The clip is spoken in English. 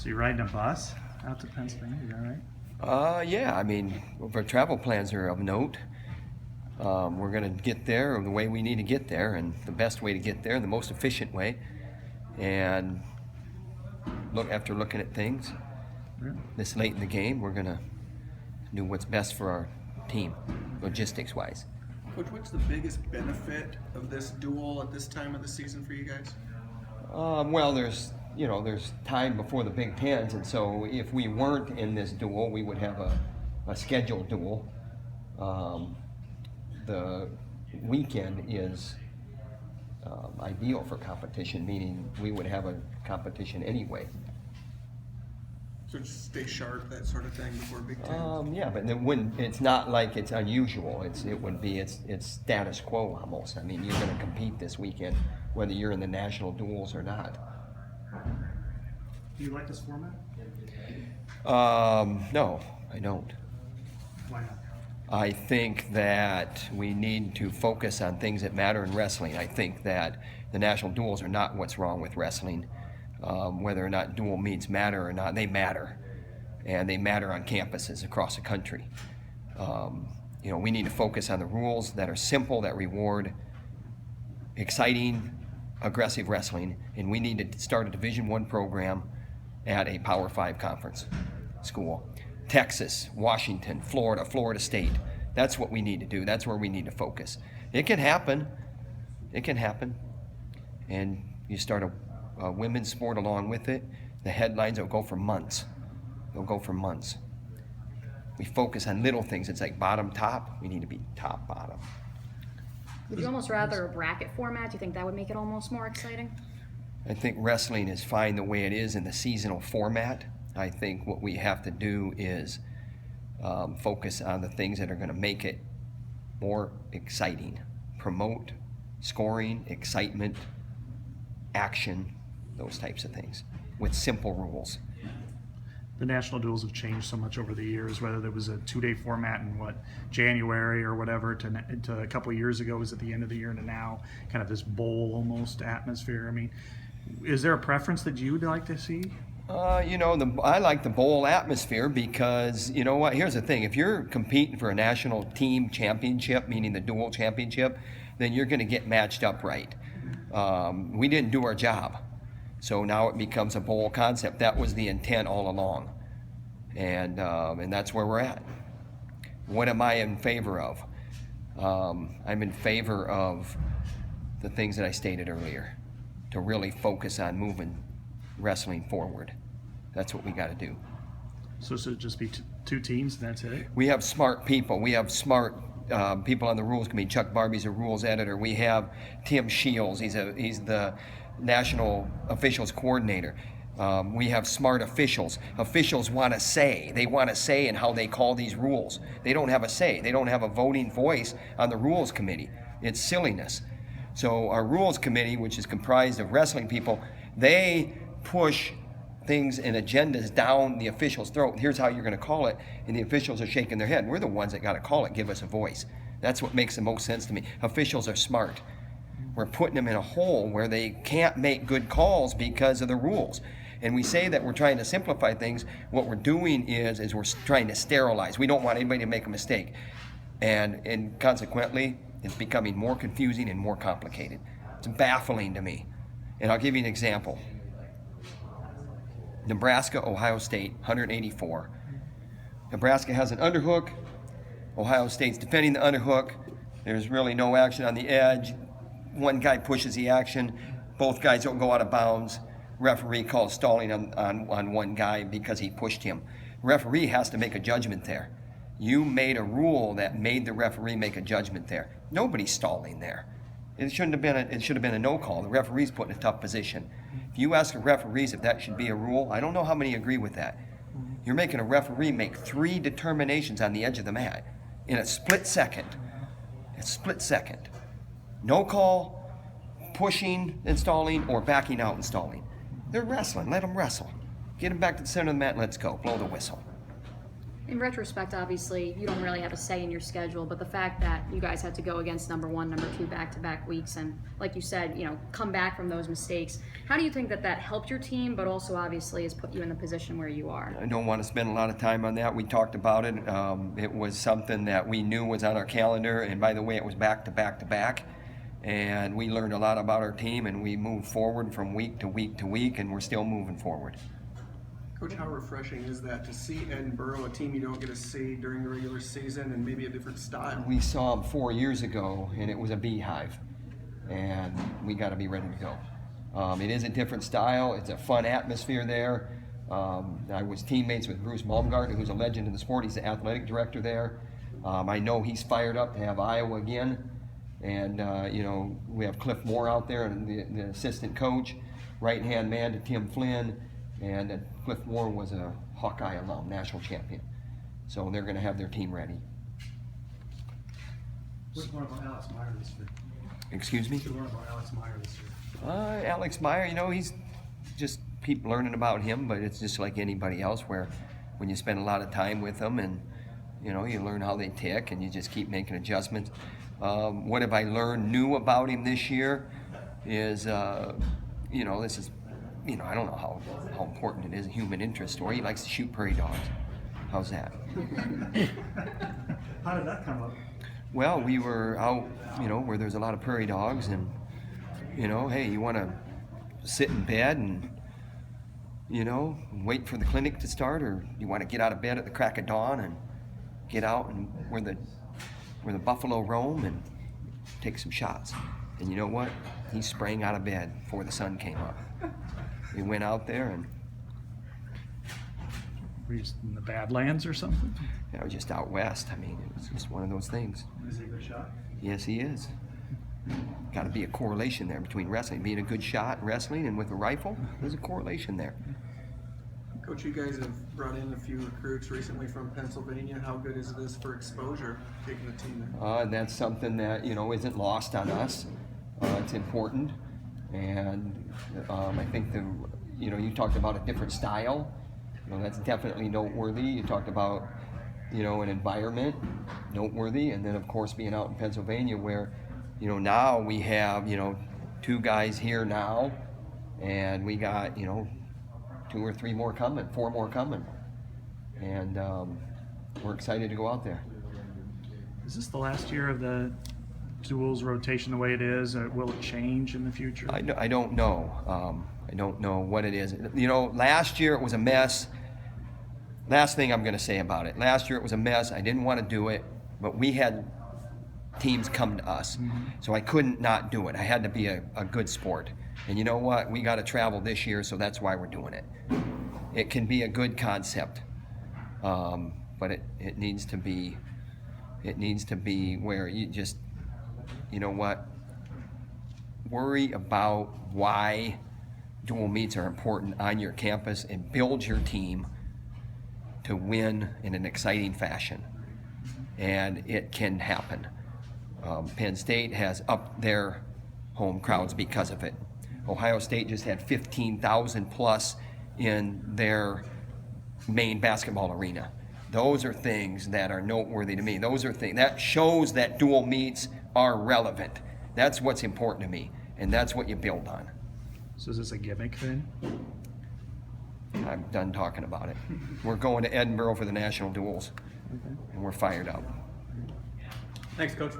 So you're riding a bus out to Pennsylvania, is that right? Yeah, I mean, our travel plans are of note. We're going to get there the way we need to get there, and the best way to get there, the most efficient way. And after looking at things, Really? this late in the game, we're going to do what's best for our team, logistics-wise. Coach, what's the biggest benefit of this duel at this time of the season for you guys? Well, there's time before the Big Tens, and so if we weren't in this duel, we would have a scheduled duel. The weekend is ideal for competition, meaning we would have a competition anyway. So just stay sharp, that sort of thing before Big Ten. Yeah, but it's not like it's unusual. It's status quo almost. I mean, you're going to compete this weekend, whether you're in the national duels or not. Do you like this format? No, I don't. Why not? I think that we need to focus on things that matter in wrestling. I think that the national duels are not what's wrong with wrestling. Whether or not dual meets matter or not, they matter. And they matter on campuses across the country. We need to focus on the rules that are simple, that reward exciting, aggressive wrestling. And we need to start a Division I program at a Power 5 conference school. Texas, Washington, Florida, Florida State. That's what we need to do. That's where we need to focus. It can happen. It can happen. And you start a women's sport along with it, the headlines will go for months. They'll go for months. We focus on little things. It's like bottom, top. We need to be top, bottom. Would you almost rather a bracket format? Do you think that would make it almost more exciting? I think wrestling is fine the way it is in the seasonal format. I think what we have to do is focus on the things that are going to make it more exciting. Promote scoring, excitement, action, those types of things, with simple rules. The national duels have changed so much over the years, whether there was a 2-day format in January or whatever to a couple of years ago was at the end of the year, and now kind of this bowl almost atmosphere. I mean, is there a preference that you'd like to see? I like the bowl atmosphere because, you know what, here's the thing. If you're competing for a national team championship, meaning the dual championship, then you're going to get matched up right. We didn't do our job. So now it becomes a bowl concept. That was the intent all along. And that's where we're at. What am I in favor of? I'm in favor of the things that I stated earlier, to really focus on moving wrestling forward. That's what we got to do. So should it just be two teams and that's it? We have smart people. We have smart people on the rules committee. Chuck Barbie's a rules editor. We have Tim Shields. He's the national officials coordinator. We have smart officials. Officials want a say. They want a say in how they call these rules. They don't have a say. They don't have a voting voice on the rules committee. It's silliness. So our rules committee, which is comprised of wrestling people, they push things and agendas down the official's throat. Here's how you're going to call it, and the officials are shaking their head. We're the ones that got to call it, give us a voice. That's what makes the most sense to me. Officials are smart. We're putting them in a hole where they can't make good calls because of the rules. And we say that we're trying to simplify things. What we're doing is we're trying to sterilize. We don't want anybody to make a mistake. And consequently, it's becoming more confusing and more complicated. It's baffling to me. And I'll give you an example. Nebraska, Ohio State, 184. Nebraska has an underhook. Ohio State's defending the underhook. There's really no action on the edge. One guy pushes the action. Both guys don't go out of bounds. Referee calls stalling on one guy because he pushed him. Referee has to make a judgment there. You made a rule that made the referee make a judgment there. Nobody's stalling there. It should have been a no call. The referee's put in a tough position. If you ask the referees if that should be a rule, I don't know how many agree with that. You're making a referee make 3 determinations on the edge of the mat in a split second. A split second. No call, pushing and stalling, or backing out and stalling. They're wrestling. Let them wrestle. Get them back to the center of the mat and let's go. Blow the whistle. In retrospect, obviously, you don't really have a say in your schedule, but the fact that you guys had to go against number 1, number 2 back-to-back weeks, and like you said, come back from those mistakes, how do you think that helped your team, but also obviously has put you in the position where you are? I don't want to spend a lot of time on that. We talked about it. It was something that we knew was on our calendar, and by the way, it was back to back to back. And we learned a lot about our team, and we moved forward from week to week to week, and we're still moving forward. Coach, how refreshing is that to see Edinboro, a team you don't get to see during the regular season, and maybe a different style? We saw them 4 years ago, and it was a beehive, and we got to be ready to go. It is a different style. It's a fun atmosphere there. I was teammates with Bruce Baumgartner, who's a legend in the sport. He's the athletic director there. I know he's fired up to have Iowa again. And, we have Cliff Moore out there, and the assistant coach, right-hand man to Tim Flynn. And Cliff Moore was a Hawkeye alum, national champion. So they're going to have their team ready. What's more about Alex Meyer this year? Excuse me? What's more about Alex Meyer this year? Alex Meyer, he's just keep learning about him, but it's just like anybody else where when you spend a lot of time with them and, you learn how they tick and you just keep making adjustments. What have I learned new about him this year is, this is, I don't know how important it is, a human interest story. He likes to shoot prairie dogs. How's that? How did that come up? Well, we were out, where there's a lot of prairie dogs, and, hey, you want to sit in bed and, wait for the clinic to start, or you want to get out of bed at the crack of dawn and get out and where the buffalo roam and take some shots. And you know what? He sprang out of bed before the sun came up. We went out there, and Were you just in the Badlands or something? I was just out west. I mean, it was just one of those things. Is he a good shot? Yes, he is. Got to be a correlation there between wrestling, being a good shot and wrestling, and with a rifle, there's a correlation there. Coach, you guys have brought in a few recruits recently from Pennsylvania. How good is this for exposure, taking the team there? And that's something that, isn't lost on us. It's important. And I think you talked about a different style. That's definitely noteworthy. You talked about, an environment, noteworthy. And then, of course, being out in Pennsylvania where, now we have, 2 guys here now. And we got, 2 or 3 more coming, 4 more coming. And we're excited to go out there. Is this the last year of the duals rotation the way it is? Will it change in the future? I don't know. I don't know what it is. Last year it was a mess. Last thing I'm going to say about it. Last year it was a mess. I didn't want to do it, but we had teams come to us. So I couldn't not do it. I had to be a good sport. And you know what? We got to travel this year, so that's why we're doing it. It can be a good concept, but it needs to be where you just, worry about why dual meets are important on your campus and build your team to win in an exciting fashion. And it can happen. Penn State has upped their home crowds because of it. Ohio State just had 15,000 plus in their main basketball arena. Those are things that are noteworthy to me. Those are things that shows that dual meets are relevant. That's what's important to me, and that's what you build on. So is this a gimmick then? I'm done talking about it. We're going to Edinboro for the national duels, and we're fired up. Thanks, Coach.